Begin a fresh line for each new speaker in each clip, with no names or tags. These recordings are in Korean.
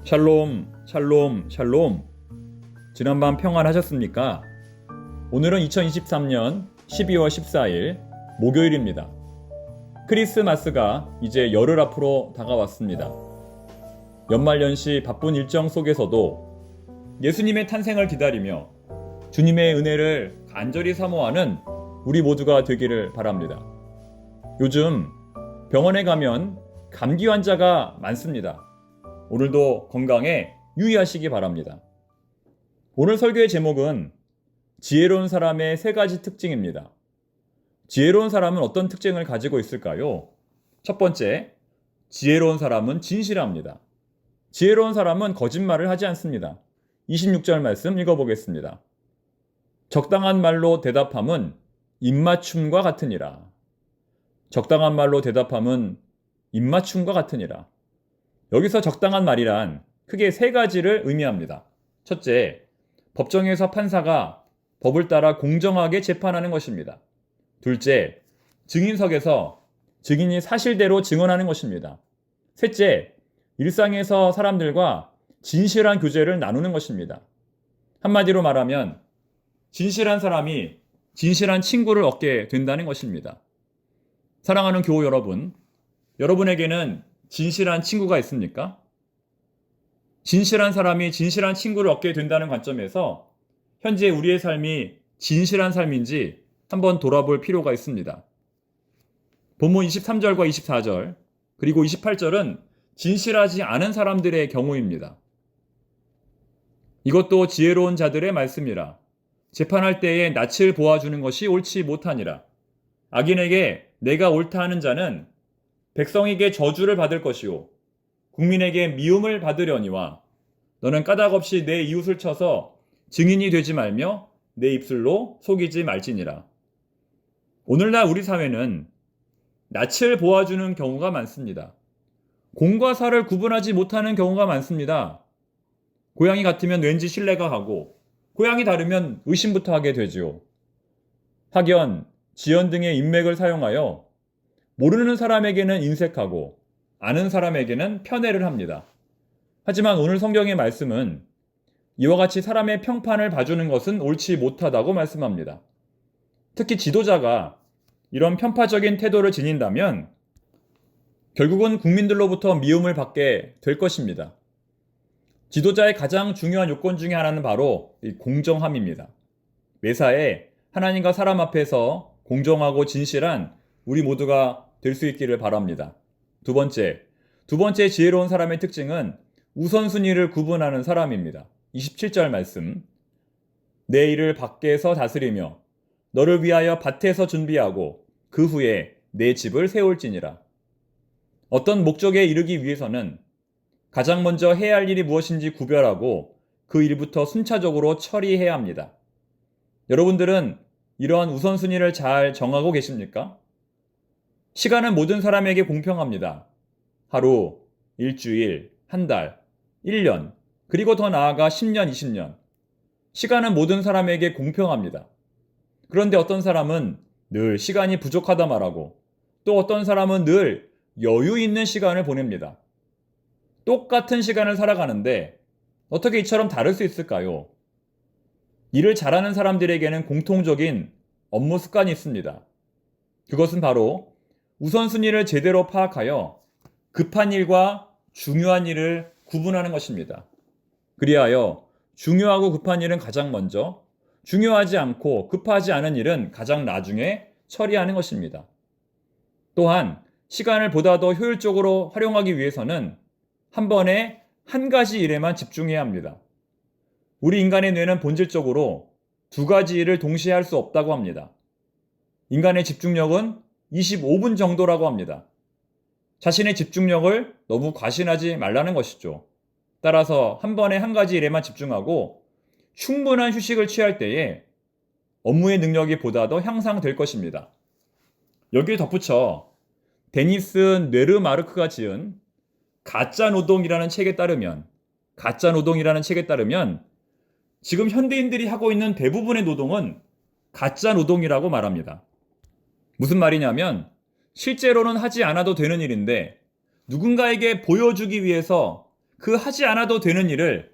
샬롬, 샬롬, 샬롬. 지난밤 평안하셨습니까? 오늘은 2023년 12월 14일 목요일입니다. 크리스마스가 이제 열흘 앞으로 다가왔습니다. 연말연시 바쁜 일정 속에서도 예수님의 탄생을 기다리며 주님의 은혜를 간절히 사모하는 우리 모두가 되기를 바랍니다. 요즘 병원에 가면 감기 환자가 많습니다. 오늘도 건강에 유의하시기 바랍니다. 오늘 설교의 제목은 지혜로운 사람의 세 가지 특징입니다. 지혜로운 사람은 어떤 특징을 가지고 있을까요? 첫 번째, 지혜로운 사람은 진실합니다. 지혜로운 사람은 거짓말을 하지 않습니다. 26절 말씀 읽어보겠습니다. 적당한 말로 대답함은 입맞춤과 같으니라. 적당한 말로 대답함은 입맞춤과 같으니라. 여기서 적당한 말이란 크게 세 가지를 의미합니다. 첫째, 법정에서 판사가 법을 따라 공정하게 재판하는 것입니다. 둘째, 증인석에서 증인이 사실대로 증언하는 것입니다. 셋째, 일상에서 사람들과 진실한 교제를 나누는 것입니다. 한마디로 말하면 진실한 사람이 진실한 친구를 얻게 된다는 것입니다. 사랑하는 교우 여러분, 여러분에게는 진실한 친구가 있습니까? 진실한 사람이 진실한 친구를 얻게 된다는 관점에서 현재 우리의 삶이 진실한 삶인지 한번 돌아볼 필요가 있습니다. 본문 23절과 24절 그리고 28절은 진실하지 않은 사람들의 경우입니다. 이것도 지혜로운 자들의 말씀이라. 재판할 때에 낯을 보아주는 것이 옳지 못하니라. 악인에게 내가 옳다 하는 자는 백성에게 저주를 받을 것이요 국민에게 미움을 받으려니와 너는 까닭없이 내 이웃을 쳐서 증인이 되지 말며 내 입술로 속이지 말지니라. 오늘날 우리 사회는 낯을 보아주는 경우가 많습니다. 공과 사를 구분하지 못하는 경우가 많습니다. 고양이 같으면 왠지 신뢰가 가고 고양이 다르면 의심부터 하게 되지요. 학연, 지연 등의 인맥을 사용하여 모르는 사람에게는 인색하고 아는 사람에게는 편애를 합니다. 하지만 오늘 성경의 말씀은 이와 같이 사람의 평판을 봐주는 것은 옳지 못하다고 말씀합니다. 특히 지도자가 이런 편파적인 태도를 지닌다면 결국은 국민들로부터 미움을 받게 될 것입니다. 지도자의 가장 중요한 요건 중에 하나는 바로 이 공정함입니다. 매사에 하나님과 사람 앞에서 공정하고 진실한 우리 모두가 될 수 있기를 바랍니다. 두 번째 지혜로운 사람의 특징은 우선순위를 구분하는 사람입니다. 27절 말씀. 내 일을 밖에서 다스리며 너를 위하여 밭에서 준비하고 그 후에 내 집을 세울지니라. 어떤 목적에 이르기 위해서는 가장 먼저 해야 할 일이 무엇인지 구별하고 그 일부터 순차적으로 처리해야 합니다. 여러분들은 이러한 우선순위를 잘 정하고 계십니까? 시간은 모든 사람에게 공평합니다. 하루, 일주일, 한 달, 1년, 그리고 더 나아가 10년, 20년. 시간은 모든 사람에게 공평합니다. 그런데 어떤 사람은 늘 시간이 부족하다 말하고 또 어떤 사람은 늘 여유 있는 시간을 보냅니다. 똑같은 시간을 살아가는데 어떻게 이처럼 다를 수 있을까요? 일을 잘하는 사람들에게는 공통적인 업무 습관이 있습니다. 그것은 바로 우선순위를 제대로 파악하여 급한 일과 중요한 일을 구분하는 것입니다. 그리하여 중요하고 급한 일은 가장 먼저, 중요하지 않고 급하지 않은 일은 가장 나중에 처리하는 것입니다. 또한 시간을 보다 더 효율적으로 활용하기 위해서는 한 번에 한 가지 일에만 집중해야 합니다. 우리 인간의 뇌는 본질적으로 두 가지 일을 동시에 할 수 없다고 합니다. 인간의 집중력은 25분 정도라고 합니다. 자신의 집중력을 너무 과신하지 말라는 것이죠. 따라서 한 번에 한 가지 일에만 집중하고 충분한 휴식을 취할 때에 업무의 능력이 보다 더 향상될 것입니다. 여기에 덧붙여 데니스 뇌르마르크가 지은 가짜 노동이라는 책에 따르면 지금 현대인들이 하고 있는 대부분의 노동은 가짜 노동이라고 말합니다. 무슨 말이냐면 실제로는 하지 않아도 되는 일인데 누군가에게 보여주기 위해서 그 하지 않아도 되는 일을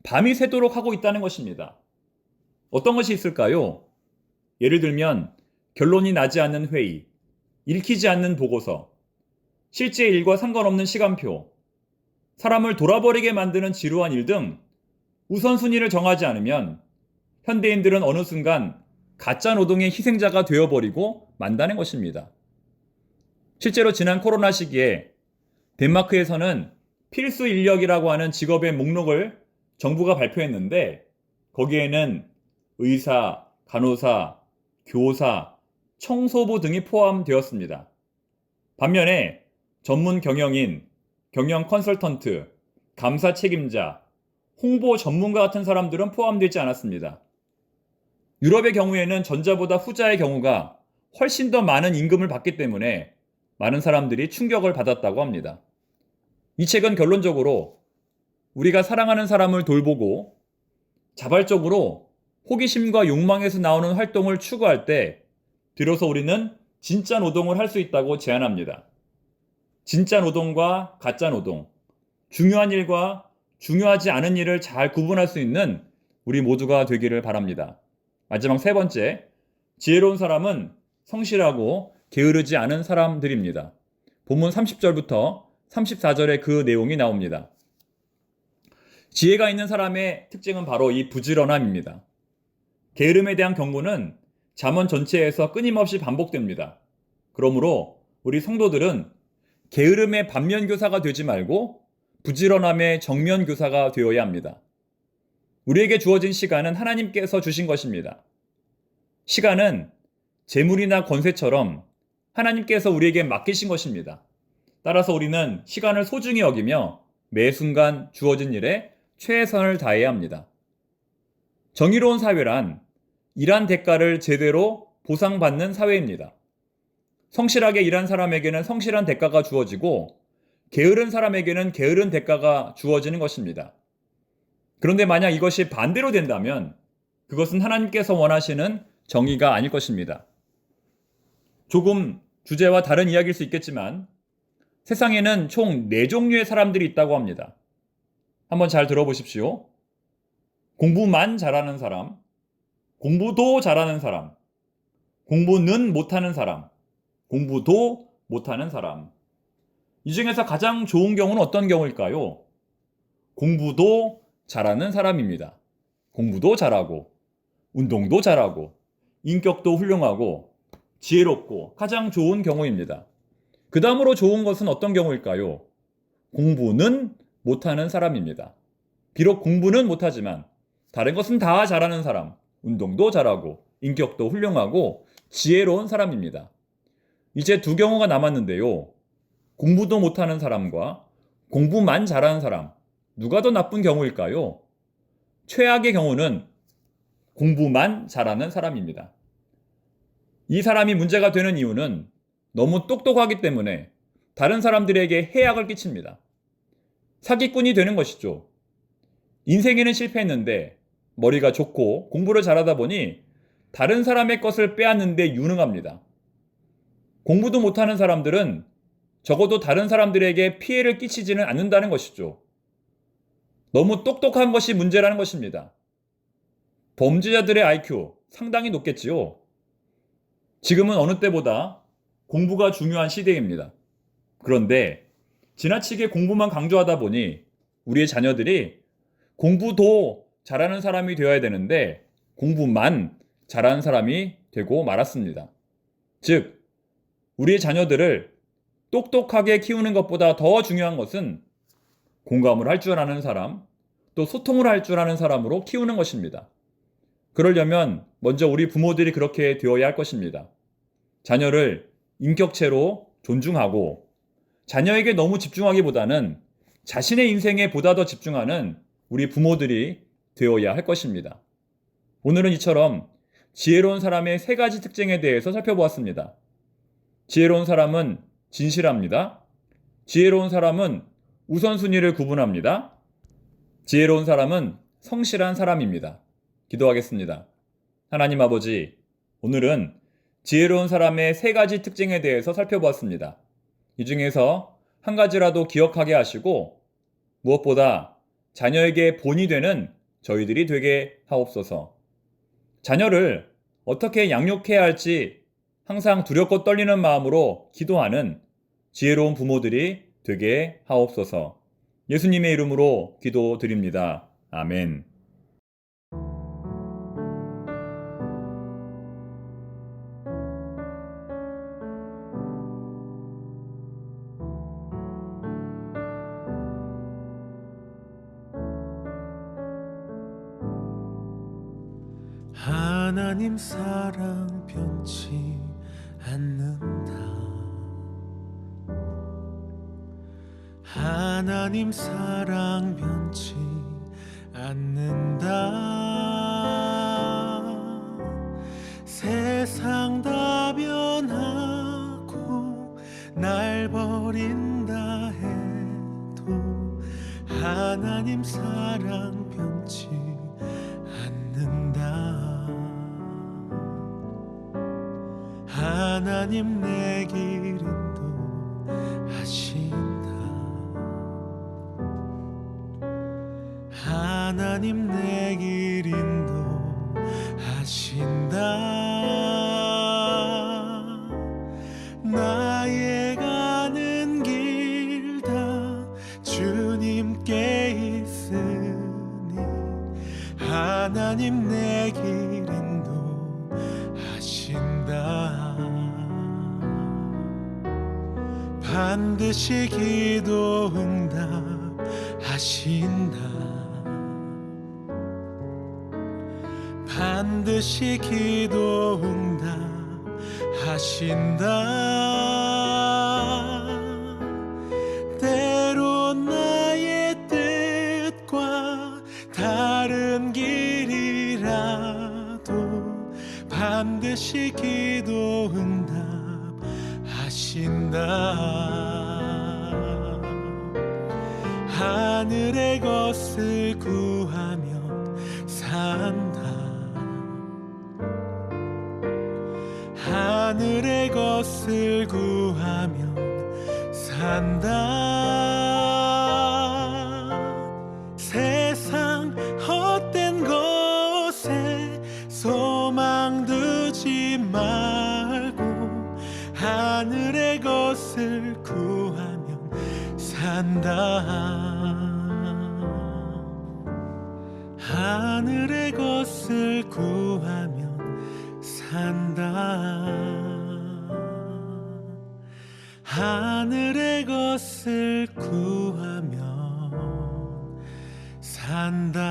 밤이 새도록 하고 있다는 것입니다. 어떤 것이 있을까요? 예를 들면 결론이 나지 않는 회의, 읽히지 않는 보고서, 실제 일과 상관없는 시간표, 사람을 돌아버리게 만드는 지루한 일 등 우선순위를 정하지 않으면 현대인들은 어느 순간 가짜 노동의 희생자가 되어버리고 만다는 것입니다. 실제로 지난 코로나 시기에 덴마크에서는 필수 인력이라고 하는 직업의 목록을 정부가 발표했는데 거기에는 의사, 간호사, 교사, 청소부 등이 포함되었습니다. 반면에 전문 경영인, 경영 컨설턴트, 감사 책임자, 홍보 전문가 같은 사람들은 포함되지 않았습니다. 유럽의 경우에는 전자보다 후자의 경우가 훨씬 더 많은 임금을 받기 때문에 많은 사람들이 충격을 받았다고 합니다. 이 책은 결론적으로 우리가 사랑하는 사람을 돌보고 자발적으로 호기심과 욕망에서 나오는 활동을 추구할 때 비로소 우리는 진짜 노동을 할 수 있다고 제안합니다. 진짜 노동과 가짜 노동, 중요한 일과 중요하지 않은 일을 잘 구분할 수 있는 우리 모두가 되기를 바랍니다. 마지막 세 번째, 지혜로운 사람은 성실하고 게으르지 않은 사람들입니다. 본문 30절부터 34절에 그 내용이 나옵니다. 지혜가 있는 사람의 특징은 바로 이 부지런함입니다. 게으름에 대한 경고는 잠언 전체에서 끊임없이 반복됩니다. 그러므로 우리 성도들은 게으름의 반면교사가 되지 말고 부지런함의 정면교사가 되어야 합니다. 우리에게 주어진 시간은 하나님께서 주신 것입니다. 시간은 재물이나 권세처럼 하나님께서 우리에게 맡기신 것입니다. 따라서 우리는 시간을 소중히 여기며 매 순간 주어진 일에 최선을 다해야 합니다. 정의로운 사회란 일한 대가를 제대로 보상받는 사회입니다. 성실하게 일한 사람에게는 성실한 대가가 주어지고 게으른 사람에게는 게으른 대가가 주어지는 것입니다. 그런데 만약 이것이 반대로 된다면 그것은 하나님께서 원하시는 정의가 아닐 것입니다. 조금 주제와 다른 이야기일 수 있겠지만 세상에는 총 4종류의 사람들이 있다고 합니다. 한번 잘 들어보십시오. 공부만 잘하는 사람, 공부도 잘하는 사람, 공부는 못하는 사람, 공부도 못하는 사람. 이 중에서 가장 좋은 경우는 어떤 경우일까요? 공부도 잘하는 사람입니다. 공부도 잘하고, 운동도 잘하고, 인격도 훌륭하고, 지혜롭고 가장 좋은 경우입니다. 그 다음으로 좋은 것은 어떤 경우일까요? 공부는 못하는 사람입니다. 비록 공부는 못하지만 다른 것은 다 잘하는 사람, 운동도 잘하고, 인격도 훌륭하고, 지혜로운 사람입니다. 이제 두 경우가 남았는데요. 공부도 못하는 사람과 공부만 잘하는 사람, 누가 더 나쁜 경우일까요? 최악의 경우는 공부만 잘하는 사람입니다. 이 사람이 문제가 되는 이유는 너무 똑똑하기 때문에 다른 사람들에게 해악을 끼칩니다. 사기꾼이 되는 것이죠. 인생에는 실패했는데 머리가 좋고 공부를 잘하다 보니 다른 사람의 것을 빼앗는데 유능합니다. 공부도 못하는 사람들은 적어도 다른 사람들에게 피해를 끼치지는 않는다는 것이죠. 너무 똑똑한 것이 문제라는 것입니다. 범죄자들의 IQ 상당히 높겠지요. 지금은 어느 때보다 공부가 중요한 시대입니다. 그런데 지나치게 공부만 강조하다 보니 우리의 자녀들이 공부도 잘하는 사람이 되어야 되는데 공부만 잘하는 사람이 되고 말았습니다. 즉, 우리의 자녀들을 똑똑하게 키우는 것보다 더 중요한 것은 공감을 할 줄 아는 사람, 또 소통을 할 줄 아는 사람으로 키우는 것입니다. 그러려면 먼저 우리 부모들이 그렇게 되어야 할 것입니다. 자녀를 인격체로 존중하고 자녀에게 너무 집중하기보다는 자신의 인생에 보다 더 집중하는 우리 부모들이 되어야 할 것입니다. 오늘은 이처럼 지혜로운 사람의 3가지 특징에 대해서 살펴보았습니다. 지혜로운 사람은 진실합니다. 지혜로운 사람은 우선순위를 구분합니다. 지혜로운 사람은 성실한 사람입니다. 기도하겠습니다. 하나님 아버지, 오늘은 지혜로운 사람의 3가지 특징에 대해서 살펴보았습니다. 이 중에서 한 가지라도 기억하게 하시고 무엇보다 자녀에게 본이 되는 저희들이 되게 하옵소서. 자녀를 어떻게 양육해야 할지 항상 두렵고 떨리는 마음으로 기도하는 지혜로운 부모들이 되게 하옵소서. 예수님의 이름으로 기도드립니다. 아멘.
하나님 사랑 변치 않는다. 하나님 사랑 변치 않는다. 세상 다 변하고 날 버린다 해도 하나님 사랑 변치 않는다. 하나님 내 길 인도하신다. 하나님 내 길 인도하신다. 나의 가는 길 다 주님께 있으니 하나님 내 길 인도하신다. 반드시 기도 응답하신다. 반드시 기도 응답하신다. 때론 나의 뜻과 다른 길이라도 반드시 기도 응답하신다. 하늘의 것을 구하면 산다. 하늘의 것을 구하면 산다. 세상 헛된 것에 소망 두지 말고 하늘의 것을 구하면 산다. 하늘의 것을 구하면 산다. 하늘의 것을 구하면 산다.